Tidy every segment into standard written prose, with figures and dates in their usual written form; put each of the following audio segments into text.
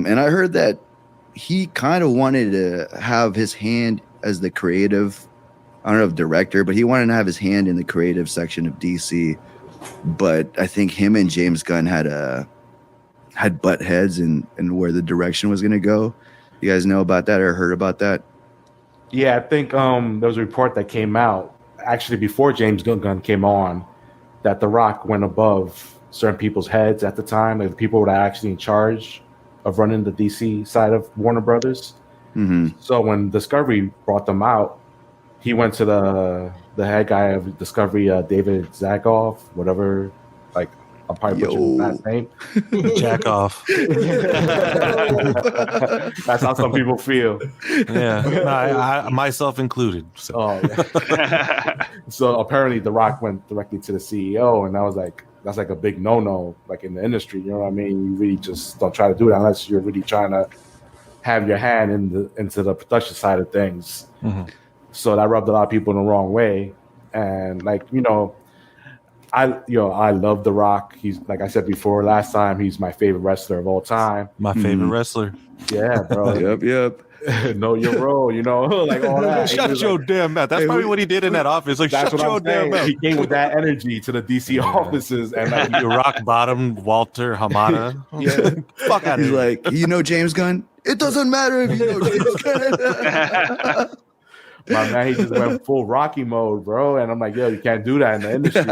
And I heard that he kind of wanted to have his hand as the creative, I don't know if director, but he wanted to have his hand in the creative section of DC. But I think him and James Gunn had butt heads and where the direction was going to go. You guys know about that or heard about that? Yeah, I think there was a report that came out actually before James Gunn came on that The Rock went above certain people's heads at the time, like the people who were actually in charge of running the DC side of Warner Brothers. Mm-hmm. So when Discovery brought them out, he went to the head guy of Discovery, David Zagoff, whatever. Like, I'm probably butchering his last name. Jack off. That's how some people feel. Yeah, no, I myself included. So. Oh, yeah. So apparently, The Rock went directly to the CEO, and that's like a big no-no, like in the industry. You know what I mean? You really just don't try to do that unless you're really trying to have your hand into the production side of things. Mm-hmm. So that rubbed a lot of people in the wrong way. And I love The Rock. He's, like I said before last time, he's my favorite wrestler of all time. My favorite wrestler. Yeah, bro. Yep. Know your role, like all that. Shut your damn mouth. That's probably what he did in that office. Like, that's shut your damn mouth. He came with that energy to the DC offices, and like you rock bottom Walter Hamada. Yeah, fuck out of He's here. like, James Gunn? It doesn't matter if you know James Gunn. My man, he just went full Rocky mode, bro. And I'm like, yo, you can't do that in the industry.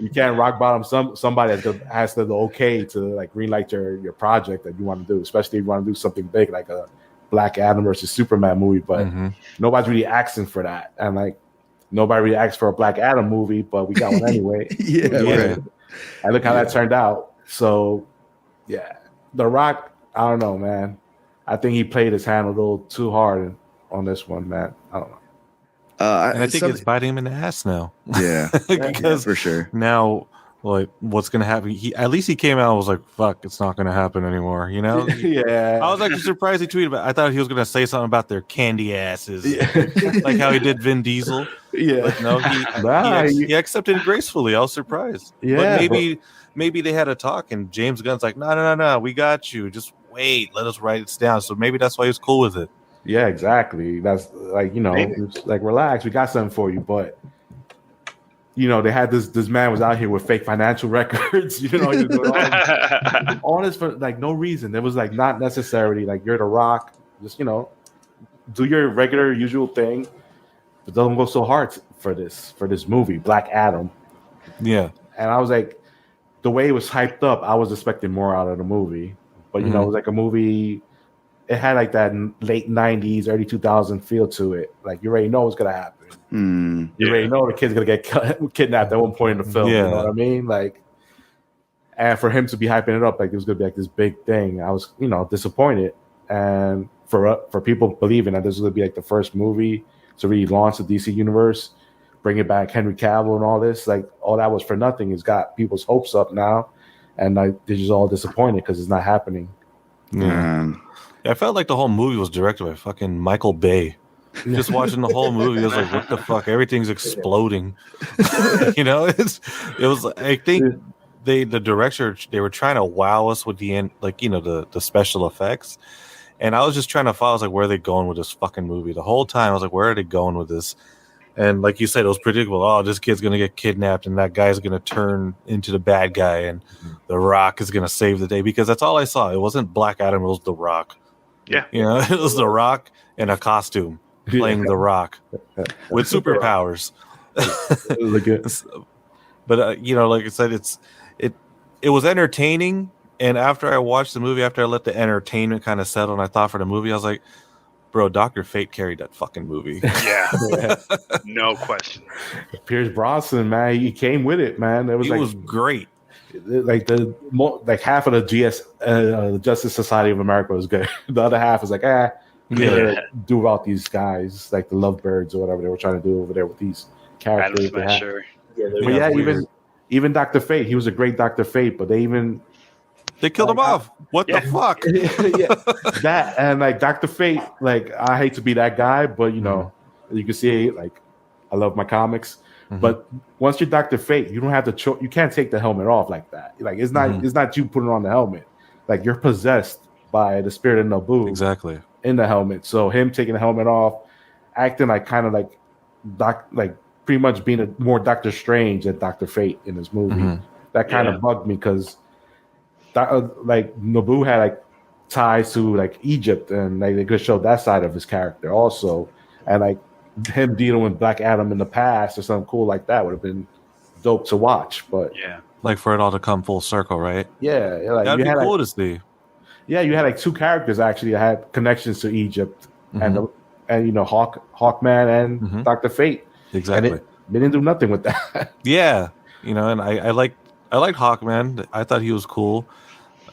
You can't rock bottom somebody that has the okay to like greenlight your project that you want to do, especially if you want to do something big like a Black Adam versus Superman movie. But nobody's really asking for that. And like nobody really asked for a Black Adam movie, but we got one anyway. Yeah. And look how that turned out. So yeah, The Rock, I don't know, man. I think he played his hand a little too hard on this one, man. I don't know. And I think it's biting him in the ass now. Yeah, because for sure. Now, like, what's gonna happen? At least he came out and was like, "Fuck, it's not gonna happen anymore." You know? Yeah. I was like surprised he tweeted, but I thought he was gonna say something about their candy asses, like how he did Vin Diesel. Yeah. But no, he accepted it gracefully. I was surprised. Yeah. But maybe they had a talk, and James Gunn's like, "No, we got you. Just wait. Let us write it down." So maybe that's why he was cool with it. Yeah, exactly. That's like, it's like, relax, we got something for you. But they had this man was out here with fake financial records, he was doing all this for like no reason. There was like not necessarily like you're The Rock, just do your regular usual thing, but don't go so hard for this movie, Black Adam. Yeah. And I was like, the way it was hyped up, I was expecting more out of the movie. But it was like a movie. It had like that late 90s, early 2000 feel to it. Like you already know what's gonna happen. You already know the kid's gonna get kidnapped at one point in the film. Yeah. You know what I mean? Like, and for him to be hyping it up like it was gonna be like this big thing, I was disappointed. And for people believing that this was gonna be like the first movie to really launch the DC universe, bringing back Henry Cavill and all this, like all that was for nothing. It's got people's hopes up now, and like they're just all disappointed because it's not happening. Yeah. I felt like the whole movie was directed by fucking Michael Bay. Just watching the whole movie, I was like, "What the fuck? Everything's exploding." It was. I think the director, they were trying to wow us with the end, like the special effects, and I was just trying to follow. I was like, "Where are they going with this fucking movie?" The whole time, I was like, "Where are they going with this?" And like you said, it was predictable. Oh, this kid's gonna get kidnapped, and that guy's gonna turn into the bad guy, and The Rock is gonna save the day, because that's all I saw. It wasn't Black Adam; it was The Rock. Yeah. It was The Rock in a costume playing The Rock with superpowers. But like I said, it was entertaining. And after I watched the movie, after I let the entertainment kind of settle, and I thought for the movie, I was like, bro, Dr. Fate carried that fucking movie. Yeah. No question. Pierce Brosnan, man, he came with it, man. It was great. Like half of the Justice Society of America was good. The other half is like, do about these guys, like the Lovebirds or whatever they were trying to do over there with these characters. Even Dr. Fate, he was a great Dr. Fate, but they killed him off. What the fuck? That and like Dr. Fate, like I hate to be that guy, but you can see like I love my comics. But once you're Dr. Fate, you don't have you can't take the helmet off like that. Like it's not you putting on the helmet. like you're possessed by the spirit of Naboo. Exactly. In the helmet. So him taking the helmet off, acting like kind of like pretty much being a more Doctor Strange than Dr. Fate in this movie. That kind of bugged me because like Naboo had like ties to like Egypt, and like they could show that side of his character also, and like him dealing with Black Adam in the past or something cool like that would have been dope to watch. But like for it all to come full circle, right? Yeah, like that'd be cool to see. Yeah, you had like two characters actually that had connections to Egypt, and you know Hawkman and Dr. Fate. Exactly. And they didn't do nothing with that. Yeah, you know, and I liked Hawkman. I thought he was cool,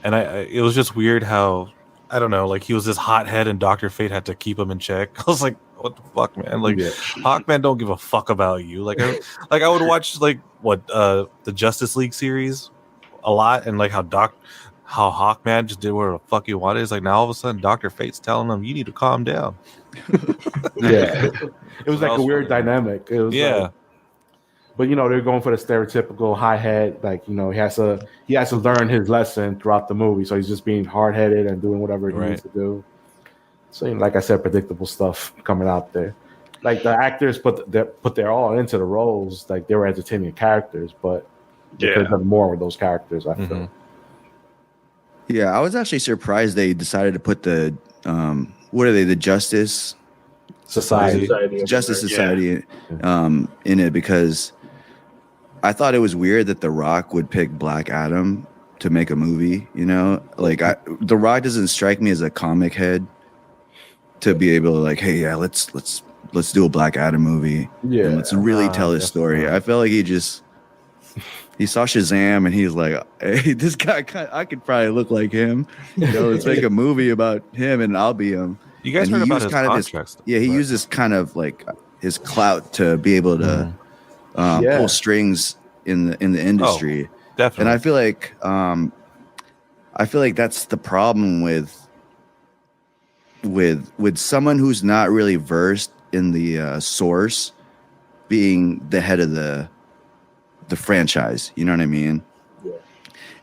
and it was just weird how, I don't know, like he was this hothead and Dr. Fate had to keep him in check. I was like, what the fuck, man? Like Hawkman don't give a fuck about you. Like I would watch like the Justice League series a lot, and like how Hawkman just did whatever the fuck he wanted. It's like now all of a sudden Dr. Fate's telling him you need to calm down. It was like a weird dynamic. It was but you know they're going for the stereotypical high head, like you know he has to learn his lesson throughout the movie, so he's just being hard headed and doing whatever he needs to do. So you know, like I said, predictable stuff coming out there. Like the actors put their all into the roles, like they were entertaining characters, but they could have done more with those characters. I feel. Yeah, I was actually surprised they decided to put the what are they, the Justice Society in it, because I thought it was weird that The Rock would pick Black Adam to make a movie. You know, like The Rock doesn't strike me as a comic head to be able to like, hey, yeah, let's do a Black Adam movie. Yeah, and let's really tell his story. I felt like he saw Shazam and he's like, hey, this guy, I could probably look like him. You know, let's make a movie about him and I'll be him. You guys heard about his contracts? He uses kind of like his clout to be able to pull strings in the industry. Oh, definitely. And I feel like that's the problem with someone who's not really versed in the source being the head of the franchise. You know what I mean? Yeah.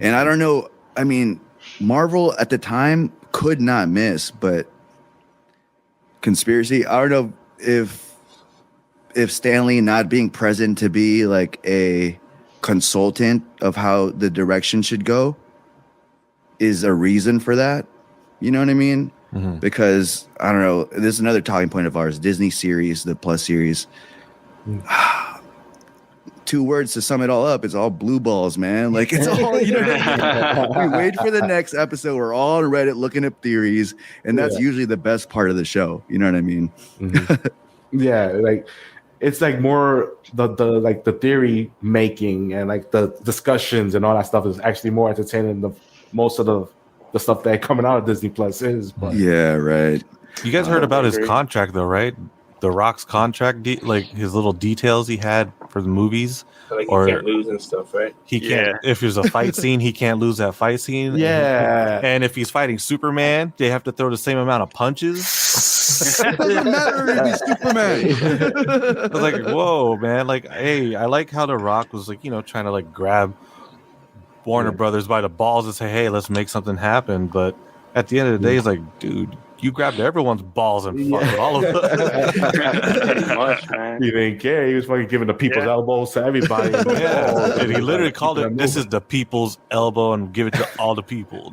And I don't know. I mean, Marvel at the time could not miss, but conspiracy. I don't know if Stan Lee not being present to be like a consultant of how the direction should go is a reason for that. You know what I mean? Because I don't know. This is another talking point of ours. Disney series, the Plus series. 2 words to sum it all up. It's all blue balls, man. Like it's all, you know what I mean? We wait for the next episode. We're all on Reddit looking up theories, and that's usually the best part of the show. You know what I mean? Yeah, like it's like more the theory making and like the discussions and all that stuff is actually more entertaining than most of the stuff that coming out of Disney Plus is. But yeah, right. You guys heard about his contract though, right? The Rock's contract, like his little details he had for the movies, like he can't lose and stuff, right? He can't. If there's a fight scene, he can't lose that fight scene. Yeah. And if he's fighting Superman, they have to throw the same amount of punches. It doesn't matter if he's Superman. I was like, whoa, man! Like, hey, I like how The Rock was like, you know, trying to like grab Warner Brothers by the balls and say, hey, let's make something happen. But at the end of the day, it's like, dude, you grabbed everyone's balls and fucked all of them. Much, man. He didn't care. He was fucking giving the people's elbows to everybody. And he literally called it, this is the people's elbow, and give it to all the people.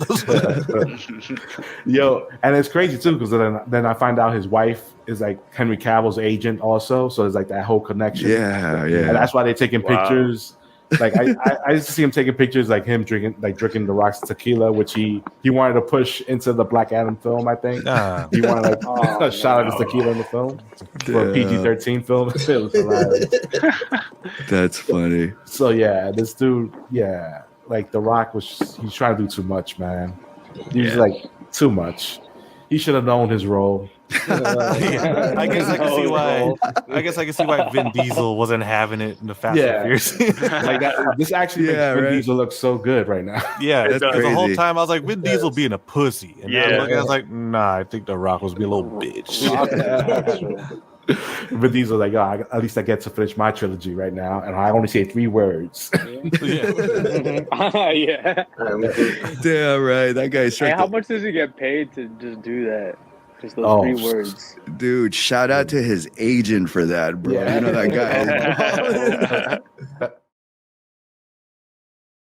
Yo, and it's crazy too, because then I find out his wife is like Henry Cavill's agent also. So there's like that whole connection. Yeah. And that's why they're taking pictures. Like I used to see him taking pictures, like him drinking The Rock's tequila, which he wanted to push into the Black Adam film. I think he wanted like a shot of his tequila in the film for a PG-13 film. It was hilarious. That's funny. So yeah, this dude, like The Rock he's trying to do too much, man. He's like too much. He should have known his role. I guess I can see why Vin Diesel wasn't having it in the Fast and Furious. Like that, this actually makes Vin Diesel look so good right now. Yeah, because the whole time I was like, Vin Diesel being a pussy, and I was like, nah, I think The Rock was being a little bitch. Vin Diesel like, at least I get to finish my trilogy right now, and I only say 3 words. Yeah. Damn right. That guy's Hey, how much does he get paid to just do that? Just those 3 words. Dude, shout out to his agent for that, bro. Yeah. You know that guy.